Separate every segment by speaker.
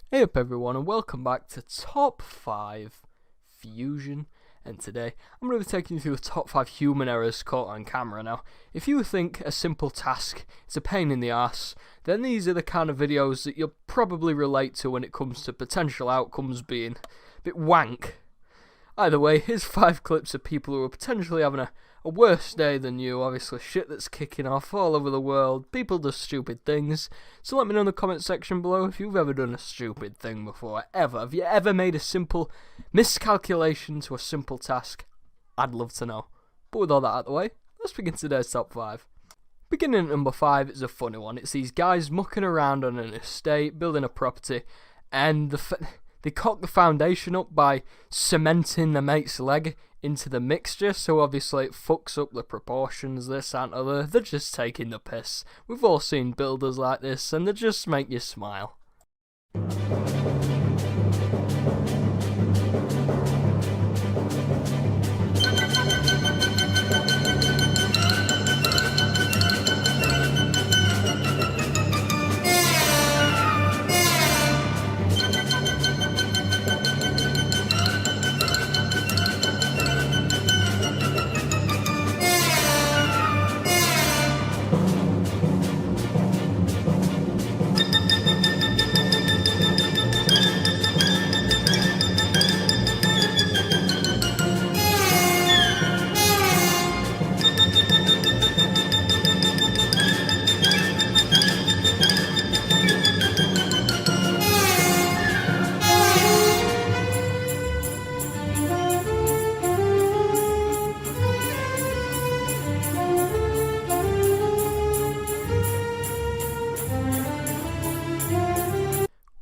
Speaker 1: Hey up everyone and welcome back to Top 5 Fusion, and today I'm going to be taking you through the top 5 human errors caught on camera. Now, if you think a simple task is a pain in the ass, then these are the kind of videos that you'll probably relate to when it comes to potential outcomes being a bit wank. Either way, here's 5 clips of people who are potentially having a worse day than you. Obviously shit that's kicking off all over the world, people do stupid things, so let me know in the comment section below if you've ever done a stupid thing before, ever. Have you ever made a simple miscalculation to a simple task? I'd love to know. But with all that out of the way, let's begin today's top 5. Beginning at number 5 is a funny one. It's these guys mucking around on an estate, building a property, and they cock the foundation up by cementing the mate's leg into the mixture, so obviously it fucks up the proportions, this and other. They're just taking the piss. We've all seen builders like this, and they just make you smile.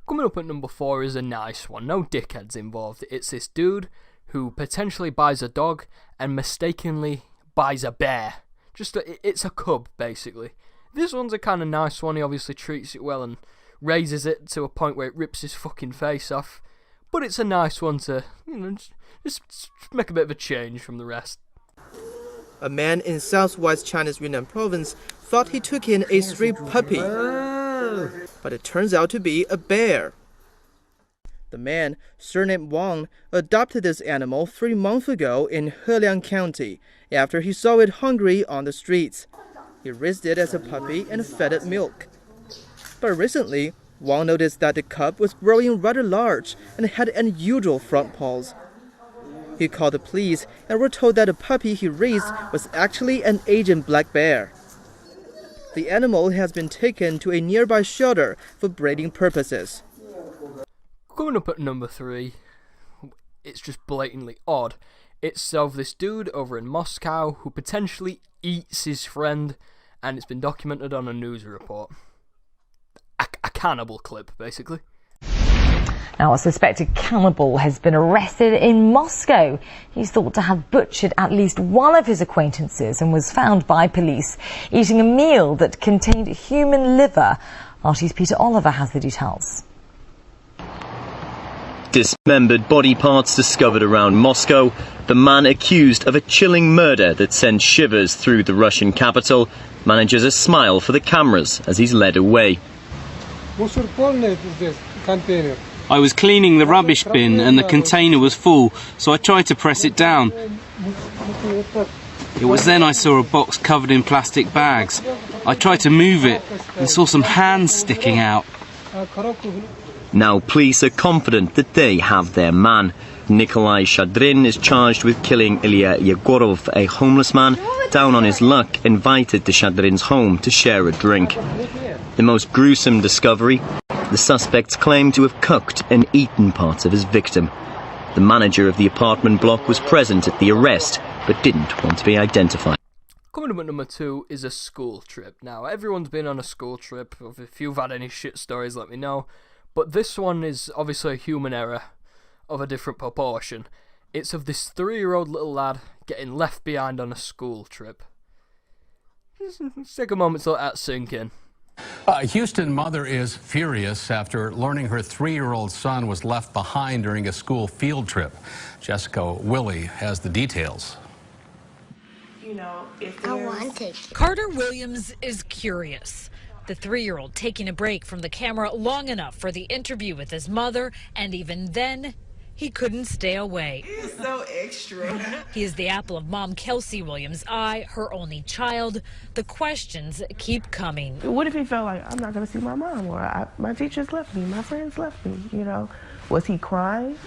Speaker 1: Coming up at number 4 is a nice one, no dickheads involved. It's this dude who potentially buys a dog and mistakenly buys a bear. It's a cub, basically. This one's a kind of nice one. He obviously treats it well and raises it to a point where it rips his fucking face off. But it's a nice one to, just make a bit of a change from the rest.
Speaker 2: A man in southwest China's Yunnan province thought he took in a stray puppy, but it turns out to be a bear. The man, surnamed Wang, adopted this animal 3 months ago in Heliang County after he saw it hungry on the streets. He raised it as a puppy and fed it milk. But recently, Wang noticed that the cub was growing rather large and had unusual front paws. He called the police and were told that the puppy he raised was actually an Asian black bear. The animal has been taken to a nearby shelter for breeding purposes.
Speaker 1: Coming up at number 3, it's just blatantly odd. It's of this dude over in Moscow who potentially eats his friend, and it's been documented on a news report. A cannibal clip, basically.
Speaker 3: Now, a suspected cannibal has been arrested in Moscow. He's thought to have butchered at least one of his acquaintances and was found by police eating a meal that contained human liver. RT's Peter Oliver has the details.
Speaker 4: Dismembered body parts discovered around Moscow. The man accused of a chilling murder that sent shivers through the Russian capital manages a smile for the cameras as he's led away.
Speaker 5: I was cleaning the rubbish bin and the container was full, so I tried to press it down. It was then I saw a box covered in plastic bags. I tried to move it and saw some hands sticking out.
Speaker 4: Now police are confident that they have their man. Nikolai Shadrin is charged with killing Ilya Yegorov, a homeless man down on his luck, invited to Shadrin's home to share a drink. The most gruesome discovery: the suspects claim to have cooked and eaten parts of his victim. The manager of the apartment block was present at the arrest, but didn't want to be identified.
Speaker 1: Coming up at number 2 is a school trip. Now, everyone's been on a school trip. If you've had any shit stories, let me know. But this one is obviously a human error of a different proportion. It's of this 3-year-old little lad getting left behind on a school trip. Just take a moment to let that sink in.
Speaker 6: A Houston mother is furious after learning her 3-year-old son was left behind during a school field trip. Jessica Willie has the details.
Speaker 7: Carter Williams is curious. The 3-year-old taking a break from the camera long enough for the interview with his mother, and even then, he couldn't stay away.
Speaker 8: He's so extra.
Speaker 7: He is the apple of Mom Kelsey Williams' eye, her only child. The questions keep coming.
Speaker 8: What if he felt like, I'm not going to see my mom, or my teachers left me, my friends left me, you know? Was he crying?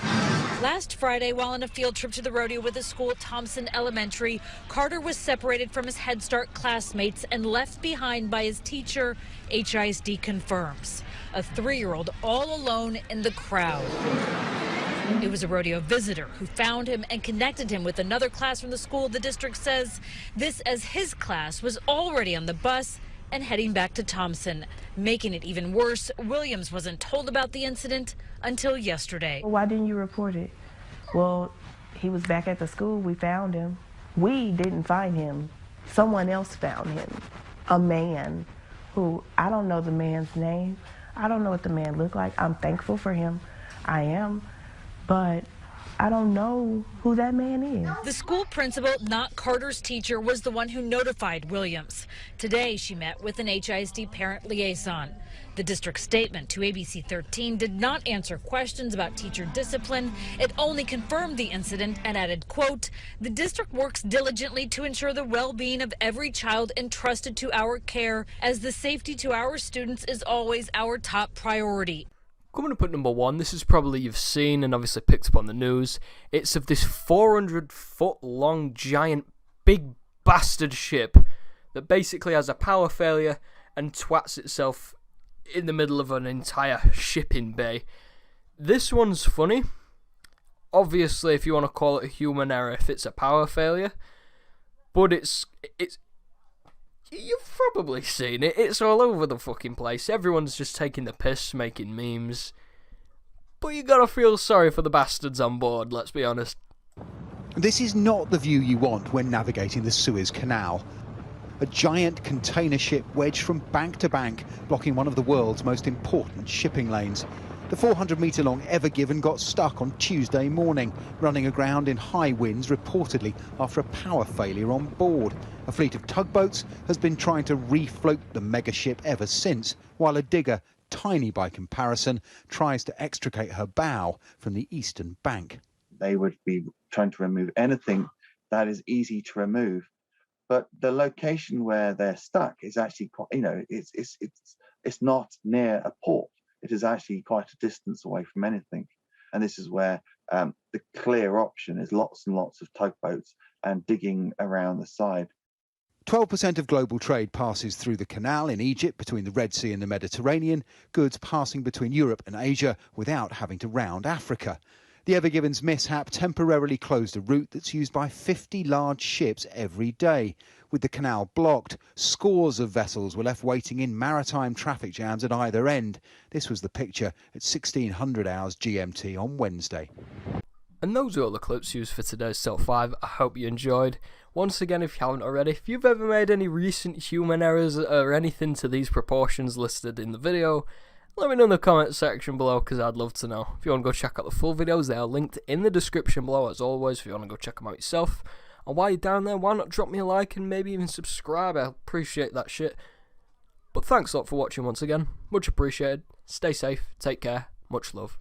Speaker 7: Last Friday, while on a field trip to the rodeo with his school at Thompson Elementary, Carter was separated from his Head Start classmates and left behind by his teacher, HISD confirms. A 3-year-old all alone in the crowd. It was a rodeo visitor who found him and connected him with another class from the school. The district says this as his class was already on the bus and heading back to Thompson. Making it even worse, Williams wasn't told about the incident until yesterday.
Speaker 8: Why didn't you report it? Well, he was back at the school. We found him. We didn't find him. Someone else found him. A man who, I don't know the man's name. I don't know what the man looked like. I'm thankful for him. I am. But I don't know who that man is.
Speaker 7: The school principal, not Carter's teacher, was the one who notified Williams. Today, she met with an HISD parent liaison. The district statement to ABC 13 did not answer questions about teacher discipline. It only confirmed the incident and added, quote, the district works diligently to ensure the well-being of every child entrusted to our care, as the safety to our students is always our top priority.
Speaker 1: Coming up at number 1, this is probably you've seen and obviously picked up on the news. It's of this 400-foot long giant big bastard ship that basically has a power failure and twats itself in the middle of an entire shipping bay. This one's funny. Obviously, if you want to call it a human error, if it's a power failure. But it's you've probably seen it. It's all over the fucking place. Everyone's just taking the piss, making memes. But you gotta feel sorry for the bastards on board, let's be honest.
Speaker 9: This is not the view you want when navigating the Suez Canal. A giant container ship wedged from bank to bank, blocking one of the world's most important shipping lanes. The 400-metre-long Ever Given got stuck on Tuesday morning, running aground in high winds, reportedly after a power failure on board. A fleet of tugboats has been trying to refloat the megaship ever since, while a digger, tiny by comparison, tries to extricate her bow from the eastern bank.
Speaker 10: They would be trying to remove anything that is easy to remove. But the location where they're stuck is actually quite, it's not near a port. It is actually quite a distance away from anything. And this is where the clear option is lots and lots of tugboats and digging around the side.
Speaker 9: 12% of global trade passes through the canal in Egypt between the Red Sea and the Mediterranean, goods passing between Europe and Asia without having to round Africa. The Ever Given's mishap temporarily closed a route that's used by 50 large ships every day. With the canal blocked, scores of vessels were left waiting in maritime traffic jams at either end. This was the picture at 1600 hours GMT on Wednesday.
Speaker 1: And those are all the clips used for today's Top 5. I hope you enjoyed. Once again, if you haven't already, if you've ever made any recent human errors or anything to these proportions listed in the video, let me know in the comment section below, because I'd love to know. If you want to go check out the full videos, they are linked in the description below as always, if you want to go check them out yourself. And while you're down there, why not drop me a like and maybe even subscribe? I appreciate that shit. But thanks a lot for watching once again. Much appreciated. Stay safe, take care, much love.